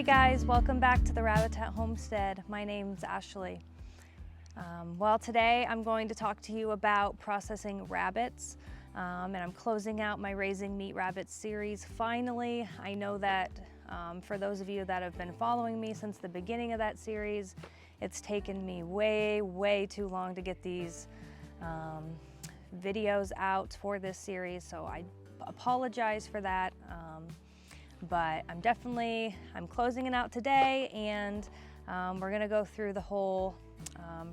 Hey guys, welcome back to the Rabbitat Homestead. My name's Ashley. Well, today I'm going to talk to you about processing rabbits, and I'm closing out my Raising Meat Rabbits series. Finally, I know that for those of you that have been following me since the beginning of that series, it's taken me way too long to get these videos out for this series, so I apologize for that. But I'm closing it out today, and we're gonna go through the whole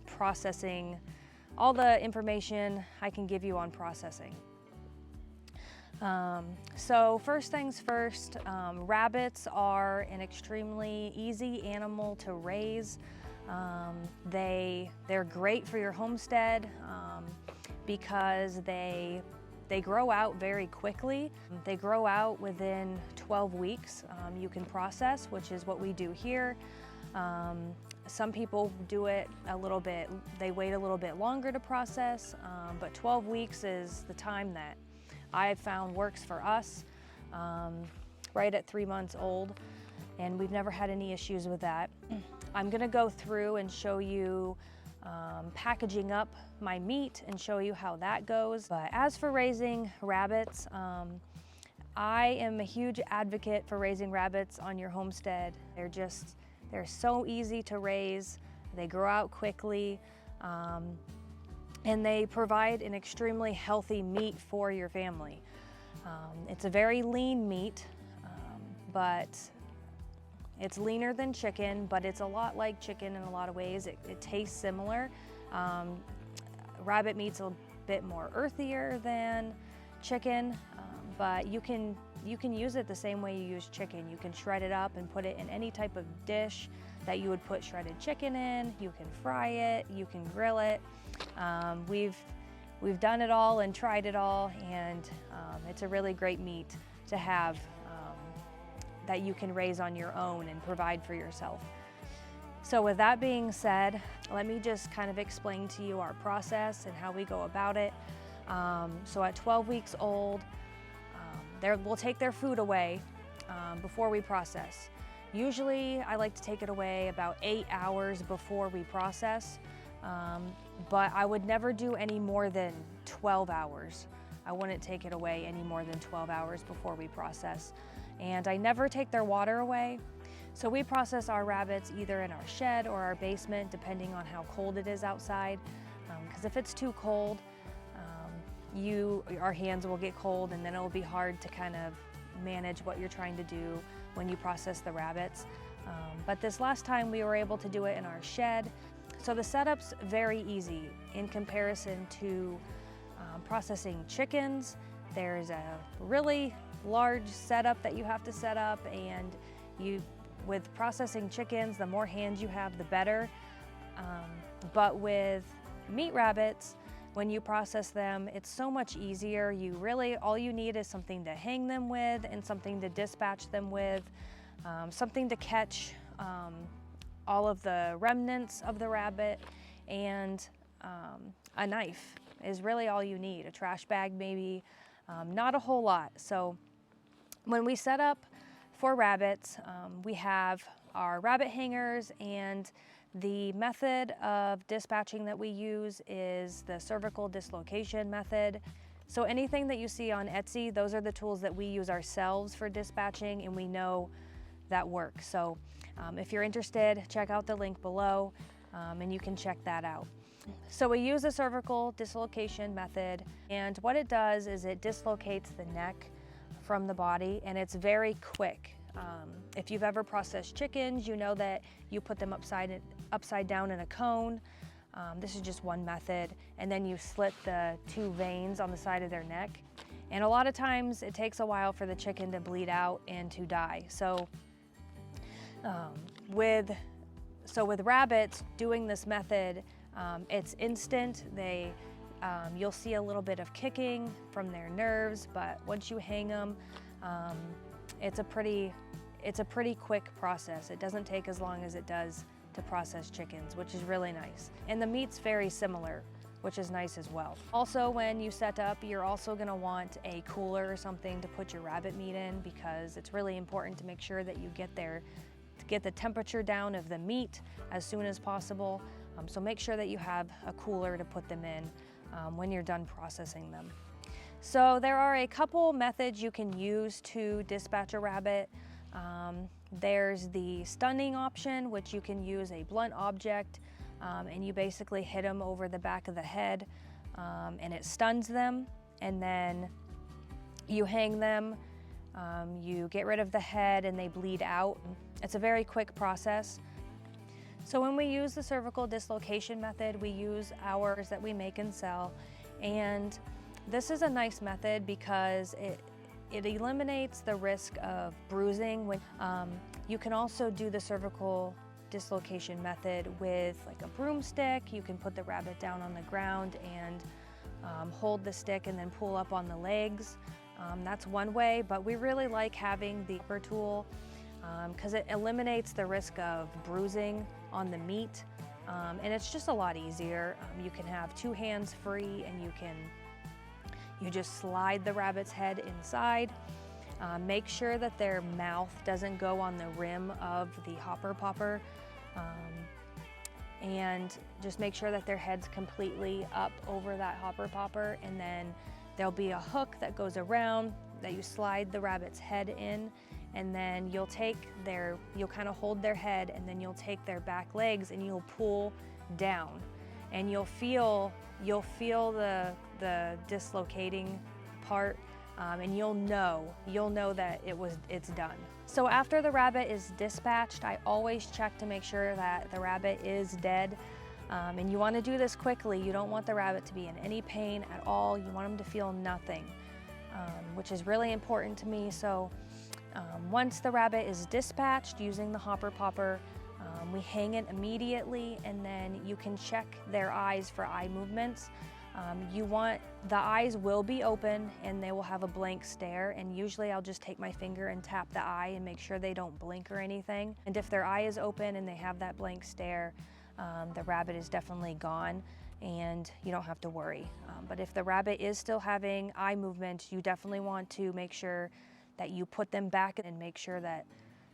processing, all the information I can give you on processing. So first things first, rabbits are an extremely easy animal to raise. They're great for your homestead because they grow out very quickly. They grow out within 12 weeks. You can process, which is what we do here. Some people do it they wait a little bit longer to process, but 12 weeks is the time that I've found works for us, right at 3 months old, and we've never had any issues with that. I'm gonna go through and show you packaging up my meat and show you how that goes. But as for raising rabbits, I am a huge advocate for raising rabbits on your homestead. They're so easy to raise, they grow out quickly, and they provide an extremely healthy meat for your family. It's a very lean meat, but it's leaner than chicken, but it's a lot like chicken in a lot of ways. It tastes similar. Rabbit meat's a bit more earthier than chicken, but you can use it the same way you use chicken. You can shred it up and put it in any type of dish that you would put shredded chicken in. You can fry it, you can grill it. We've done it all and tried it all, and it's a really great meat to have that you can raise on your own and provide for yourself. So with that being said, let me just kind of explain to you our process and how we go about it. So at 12 weeks old, we'll take their food away before we process. Usually I like to take it away about 8 hours before we process, but I would never do any more than 12 hours. I wouldn't take it away any more than 12 hours before we process. And I never take their water away. So we process our rabbits either in our shed or our basement, depending on how cold it is outside. Because if it's too cold, our hands will get cold, and then it'll be hard to kind of manage what you're trying to do when you process the rabbits. But this last time we were able to do it in our shed. So the setup's very easy in comparison to processing chickens. There's a really large setup that you have to set up, and with processing chickens, the more hands you have, the better. But with meat rabbits, when you process them, it's so much easier. All you need is something to hang them with and something to dispatch them with, something to catch all of the remnants of the rabbit, and a knife is really all you need. A trash bag maybe, not a whole lot. So when we set up for rabbits, we have our rabbit hangers, and the method of dispatching that we use is the cervical dislocation method. So anything that you see on Etsy, those are the tools that we use ourselves for dispatching, and we know that works. So if you're interested, check out the link below, and you can check that out. So we use the cervical dislocation method, and what it does is it dislocates the neck from the body, and it's very quick. If you've ever processed chickens, you know that you put them upside down in a cone. This is just one method, and then you slit the 2 veins on the side of their neck. And a lot of times it takes a while for the chicken to bleed out and to die. So with rabbits, doing this method, it's instant. You'll see a little bit of kicking from their nerves, but once you hang them, it's a pretty quick process. It doesn't take as long as it does to process chickens, which is really nice. And the meat's very similar, which is nice as well. Also, when you set up, you're also gonna want a cooler or something to put your rabbit meat in, because it's really important to make sure that you get their get the temperature down of the meat as soon as possible. So make sure that you have a cooler to put them in when you're done processing them. So there are a couple methods you can use to dispatch a rabbit. There's the stunning option, which you can use a blunt object and you basically hit them over the back of the head and it stuns them, and then you hang them, you get rid of the head and they bleed out. It's a very quick process. So when we use the cervical dislocation method, we use ours that we make and sell, and this is a nice method because it eliminates the risk of bruising. You can also do the cervical dislocation method with like a broomstick. You can put the rabbit down on the ground and hold the stick and then pull up on the legs. That's one way, but we really like having the upper tool because it eliminates the risk of bruising on the meat, and it's just a lot easier. You can have two hands free and you just slide the rabbit's head inside. Make sure that their mouth doesn't go on the rim of the hopper popper, and just make sure that their head's completely up over that hopper popper, and then there'll be a hook that goes around that you slide the rabbit's head in, and then you'll kind of hold their head, and then you'll take their back legs and you'll pull down, and you'll feel the dislocating part, and you'll know that it's done. So after the rabbit is dispatched, I always check to make sure that the rabbit is dead. And you want to do this quickly. You don't want the rabbit to be in any pain at all. You want them to feel nothing, which is really important to me. So once the rabbit is dispatched using the hopper popper, we hang it immediately, and then you can check their eyes for eye movements. The eyes will be open and they will have a blank stare, and usually I'll just take my finger and tap the eye and make sure they don't blink or anything. And if their eye is open and they have that blank stare, the rabbit is definitely gone and you don't have to worry. But if the rabbit is still having eye movement, you definitely want to make sure that you put them back and make sure that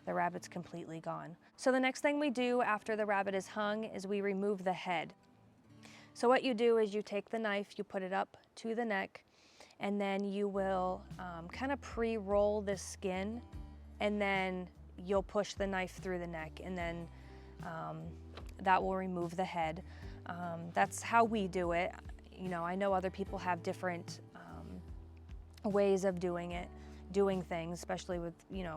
the rabbit's completely gone. So the next thing we do after the rabbit is hung is we remove the head. So what you do is you take the knife, you put it up to the neck, and then you will kind of pre-roll the skin, and then you'll push the knife through the neck, and then that will remove the head. That's how we do it. You know, I know other people have different ways of doing things, especially with,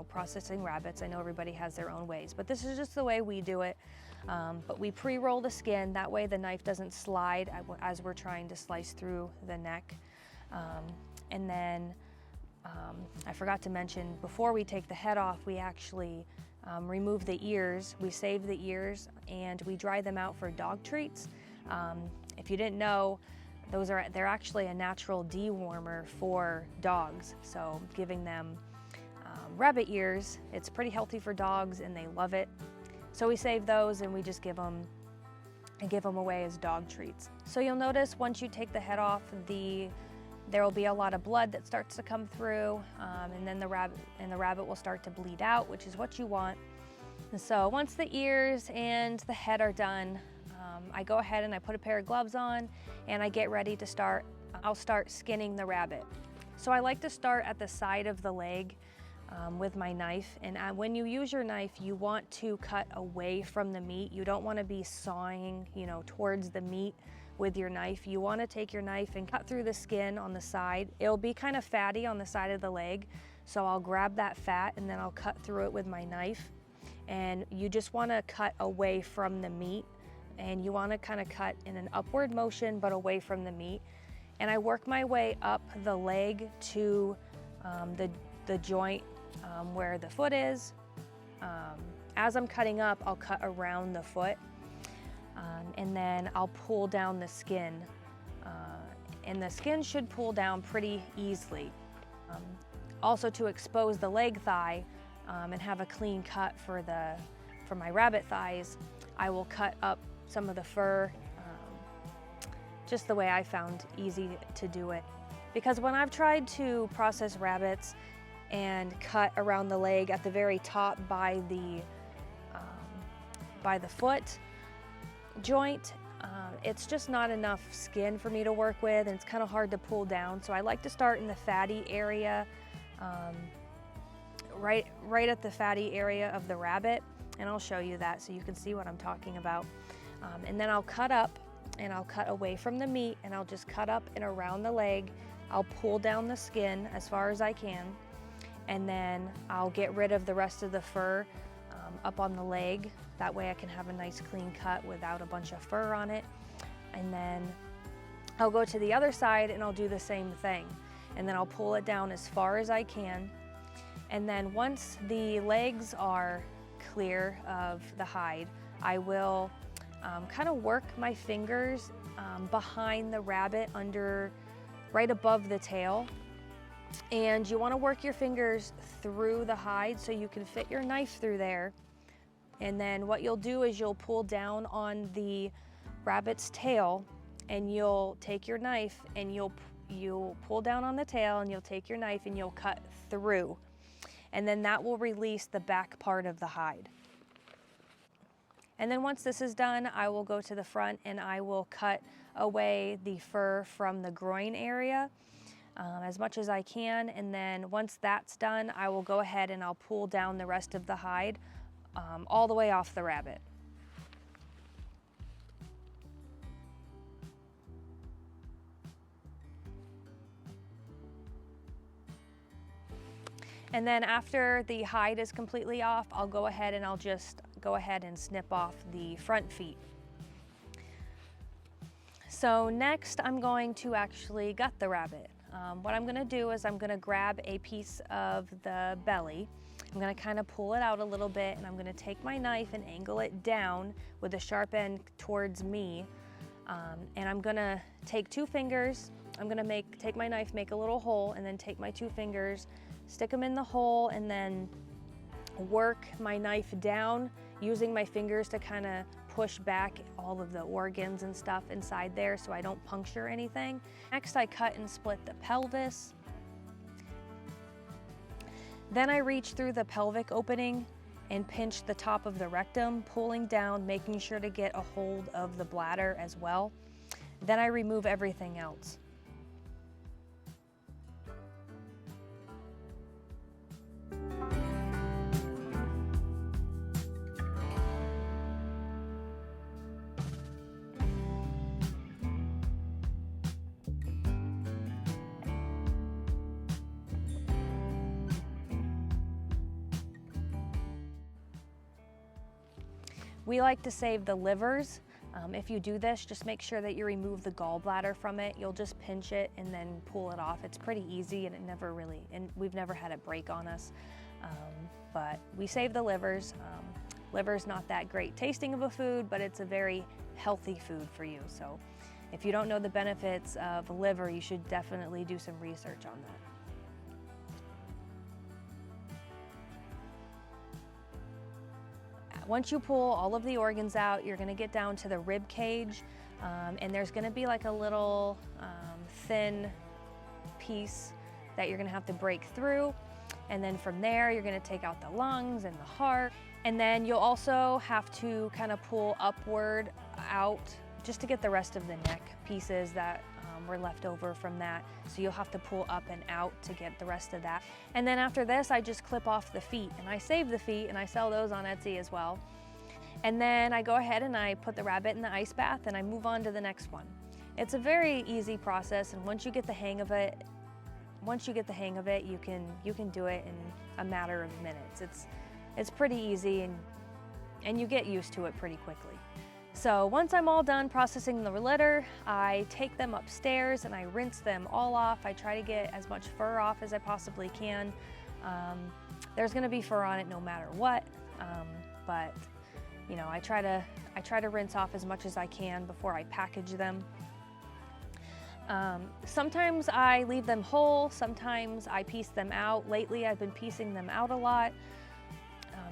processing rabbits. I know everybody has their own ways, but this is just the way we do it. But we pre-roll the skin, that way the knife doesn't slide as we're trying to slice through the neck. And then I forgot to mention, before we take the head off, we actually remove the ears. We save the ears and we dry them out for dog treats. If you didn't know, they're actually a natural dewormer for dogs. So giving them rabbit ears, it's pretty healthy for dogs and they love it. So we save those and we just give them away as dog treats. So you'll notice once you take the head off, there will be a lot of blood that starts to come through, and then the rabbit will start to bleed out, which is what you want. And so once the ears and the head are done, I go ahead and I put a pair of gloves on and I get ready to start. I'll start skinning the rabbit. So I like to start at the side of the leg with my knife, and when you use your knife, you want to cut away from the meat. You don't want to be sawing, towards the meat with your knife. You want to take your knife and cut through the skin on the side. It'll be kind of fatty on the side of the leg, so I'll grab that fat and then I'll cut through it with my knife. And you just want to cut away from the meat, and you want to kind of cut in an upward motion but away from the meat. And I work my way up the leg to the joint where the foot is. As I'm cutting up, I'll cut around the foot, and then I'll pull down the skin. And the skin should pull down pretty easily. Also, to expose the leg thigh and have a clean cut for my rabbit thighs, I will cut up some of the fur, just the way I found easy to do it. Because when I've tried to process rabbits and cut around the leg at the very top by by the foot joint. It's just not enough skin for me to work with, and it's kind of hard to pull down. So I like to start in the fatty area, right at the fatty area of the rabbit, and I'll show you that so you can see what I'm talking about. And then I'll cut up, and I'll cut away from the meat, and I'll just cut up and around the leg. I'll pull down the skin as far as I can, and then I'll get rid of the rest of the fur up on the leg. That way I can have a nice clean cut without a bunch of fur on it. And then I'll go to the other side and I'll do the same thing. And then I'll pull it down as far as I can. And then once the legs are clear of the hide, I will kind of work my fingers behind the rabbit, right above the tail. And you want to work your fingers through the hide so you can fit your knife through there. And then what you'll do is you'll pull down on the rabbit's tail, and you'll take your knife and you'll pull down on the tail, and you'll take your knife and you'll cut through. And then that will release the back part of the hide. And then once this is done, I will go to the front and I will cut away the fur from the groin area as much as I can. And then once that's done, I will go ahead and I'll pull down the rest of the hide all the way off the rabbit. And then after the hide is completely off, I'll go ahead and I'll just go ahead and snip off the front feet. So next I'm going to actually gut the rabbit. What I'm gonna do is I'm gonna grab a piece of the belly. I'm gonna kind of pull it out a little bit, and I'm gonna take my knife and angle it down with the sharp end towards me. And I'm gonna take 2 fingers. I'm gonna take my knife, make a little hole, and then take my 2 fingers, stick them in the hole, and then work my knife down using my fingers to kind of push back all of the organs and stuff inside there so I don't puncture anything. Next, I cut and split the pelvis. Then I reach through the pelvic opening and pinch the top of the rectum, pulling down, making sure to get a hold of the bladder as well. Then I remove everything else. We like to save the livers. If you do this, just make sure that you remove the gallbladder from it. You'll just pinch it and then pull it off. It's pretty easy, and we've never had it break on us. But we save the livers. Liver's not that great tasting of a food, but it's a very healthy food for you. So if you don't know the benefits of liver, you should definitely do some research on that. Once you pull all of the organs out, you're gonna get down to the rib cage, and there's gonna be like a little thin piece that you're gonna have to break through. And then from there, you're gonna take out the lungs and the heart. And then you'll also have to kind of pull upward out just to get the rest of the neck pieces that were left over from that. So you'll have to pull up and out to get the rest of that. And then after this, I just clip off the feet, and I save the feet, and I sell those on Etsy as well. And then I go ahead and I put the rabbit in the ice bath, and I move on to the next one. It's a very easy process, and once you get the hang of it, you can do it in a matter of minutes. It's pretty easy, and you get used to it pretty quickly. So once I'm all done processing the litter, I take them upstairs and I rinse them all off. I try to get as much fur off as I possibly can. There's gonna be fur on it no matter what, but you know, I try to rinse off as much as I can before I package them. Sometimes I leave them whole, sometimes I piece them out. Lately I've been piecing them out a lot,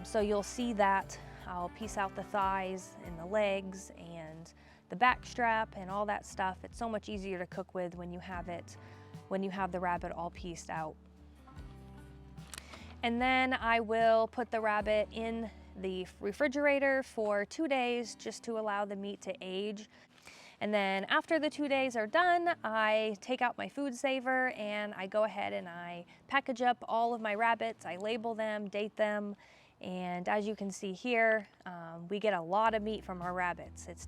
so you'll see that I'll piece out the thighs and the legs and the back strap and all that stuff. It's so much easier to cook with when you have the rabbit all pieced out. And then I will put the rabbit in the refrigerator for 2 days just to allow the meat to age. And then after the 2 days are done, I take out my food saver and I go ahead and I package up all of my rabbits. I label them, date them, and as you can see here, we get a lot of meat from our rabbits. It's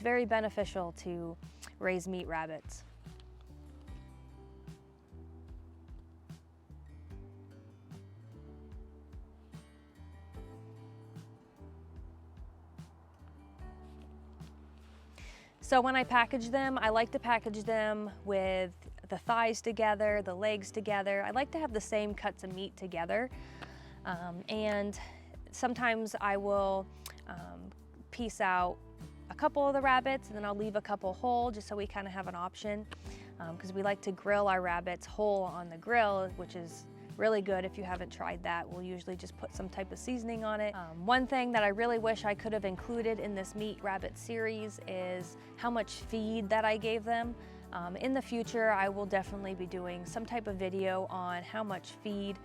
very beneficial to raise meat rabbits. So when I package them, I like to package them with the thighs together, the legs together. I like to have the same cuts of meat together. And sometimes I will piece out a couple of the rabbits and then I'll leave a couple whole just so we kind of have an option, because we like to grill our rabbits whole on the grill, which is really good. If you haven't tried that, we'll usually just put some type of seasoning on it. One thing that I really wish I could have included in this meat rabbit series is how much feed that I gave them. In the future, I will definitely be doing some type of video on how much feed.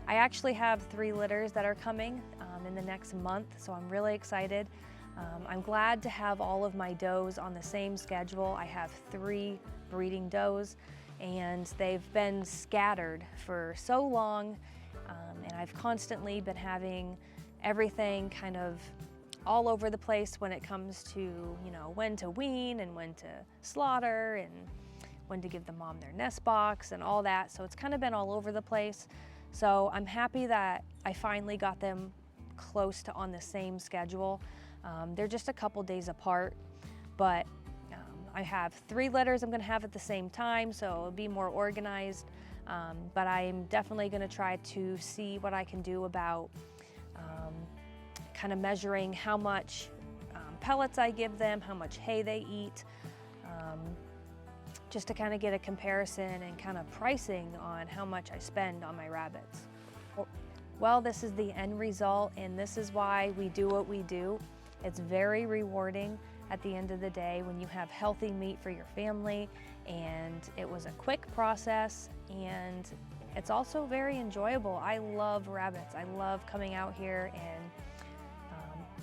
I actually have 3 litters that are coming in the next month, so I'm really excited. I'm glad to have all of my does on the same schedule. I have 3 breeding does, and they've been scattered for so long, and I've constantly been having everything kind of all over the place when it comes to, you know, when to wean and when to slaughter and when to give the mom their nest box and all that. So it's kind of been all over the place. So I'm happy that I finally got them close to on the same schedule. They're just a couple days apart, but I have 3 litters I'm gonna have at the same time, so it'll be more organized. But I'm definitely gonna try to see what I can do about kind of measuring how much pellets I give them, how much hay they eat, just to kind of get a comparison and kind of pricing on how much I spend on my rabbits. Well, this is the end result, and this is why we do what we do. It's very rewarding at the end of the day when you have healthy meat for your family, and it was a quick process, and it's also very enjoyable. I love rabbits. I love coming out here and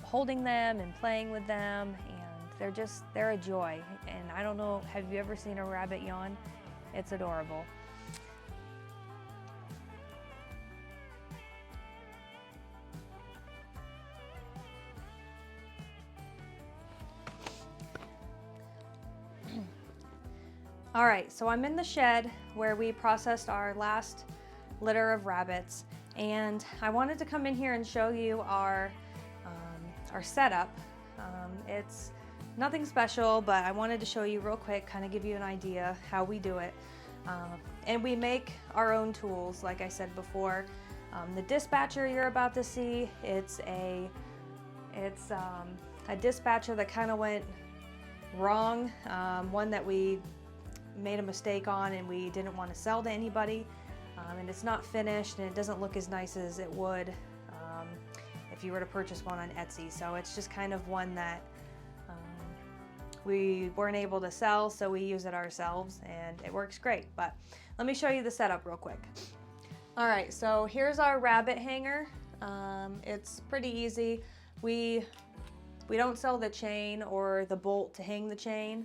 holding them and playing with them, and they're a joy. And I don't know, have you ever seen a rabbit yawn? It's adorable. All right, so I'm in the shed where we processed our last litter of rabbits, and I wanted to come in here and show you our setup. It's nothing special, but I wanted to show you real quick, kind of give you an idea how we do it. And we make our own tools, like I said before. The dispatcher you're about to see, it's a dispatcher that kind of went wrong, one that we made a mistake on and we didn't want to sell to anybody, and it's not finished and it doesn't look as nice as it would if you were to purchase one on Etsy. So it's just kind of one that we weren't able to sell, so we use it ourselves and it works great. But let me show you the setup real quick. All right, so here's our rabbit hanger. It's pretty easy. We don't sell the chain or the bolt to hang the chain.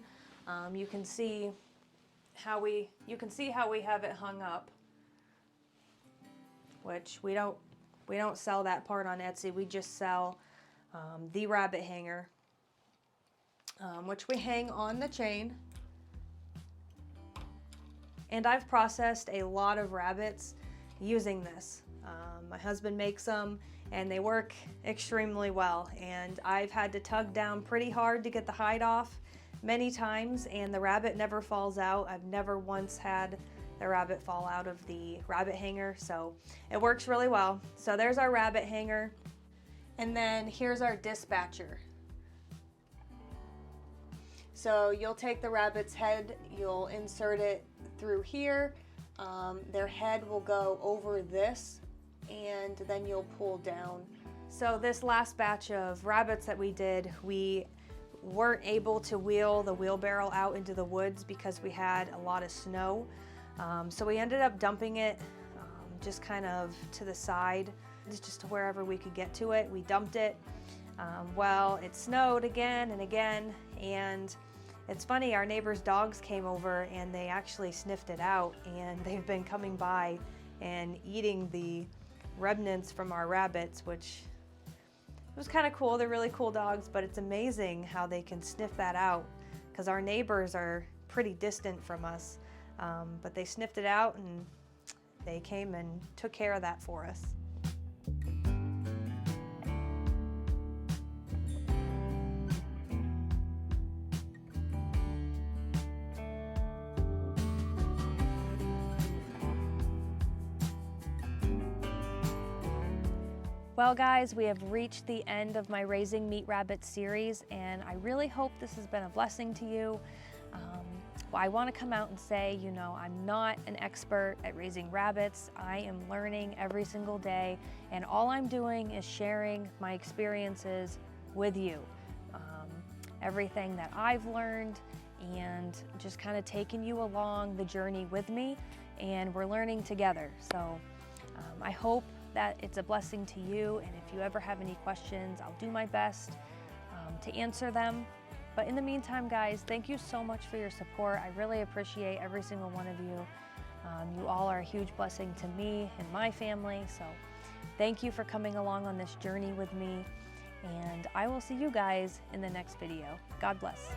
You can see how we have it hung up, which we don't sell that part on Etsy. We just sell the rabbit hanger, which we hang on the chain. And I've processed a lot of rabbits using this. My husband makes them and they work extremely well, and I've had to tug down pretty hard to get the hide off many times, and the rabbit never falls out. I've never once had the rabbit fall out of the rabbit hanger, so it works really well. So there's our rabbit hanger, and then here's our dispatcher. So you'll take the rabbit's head, you'll insert it through here, their head will go over this, and then you'll pull down. So this last batch of rabbits that we did, we weren't able to wheel the wheelbarrow out into the woods because we had a lot of snow. So we ended up dumping it just kind of to the side just to wherever we could get to it. We dumped it. Well, it snowed again and again, and it's funny, our neighbor's dogs came over and they actually sniffed it out, and they've been coming by and eating the remnants from our rabbits, which was kind of cool. They're really cool dogs, but it's amazing how they can sniff that out, because our neighbors are pretty distant from us, but they sniffed it out and they came and took care of that for us. Well guys, we have reached the end of my Raising Meat Rabbits series, and I really hope this has been a blessing to you. I want to come out and say, you know, I'm not an expert at raising rabbits. I am learning every single day, and all I'm doing is sharing my experiences with you. Everything that I've learned, and just kind of taking you along the journey with me, and we're learning together. So I hope that it's a blessing to you, and if you ever have any questions, I'll do my best to answer them. But in the meantime, guys, thank you so much for your support. I really appreciate every single one of you. You all are a huge blessing to me and my family, so thank you for coming along on this journey with me, and I will see you guys in the next video. God bless.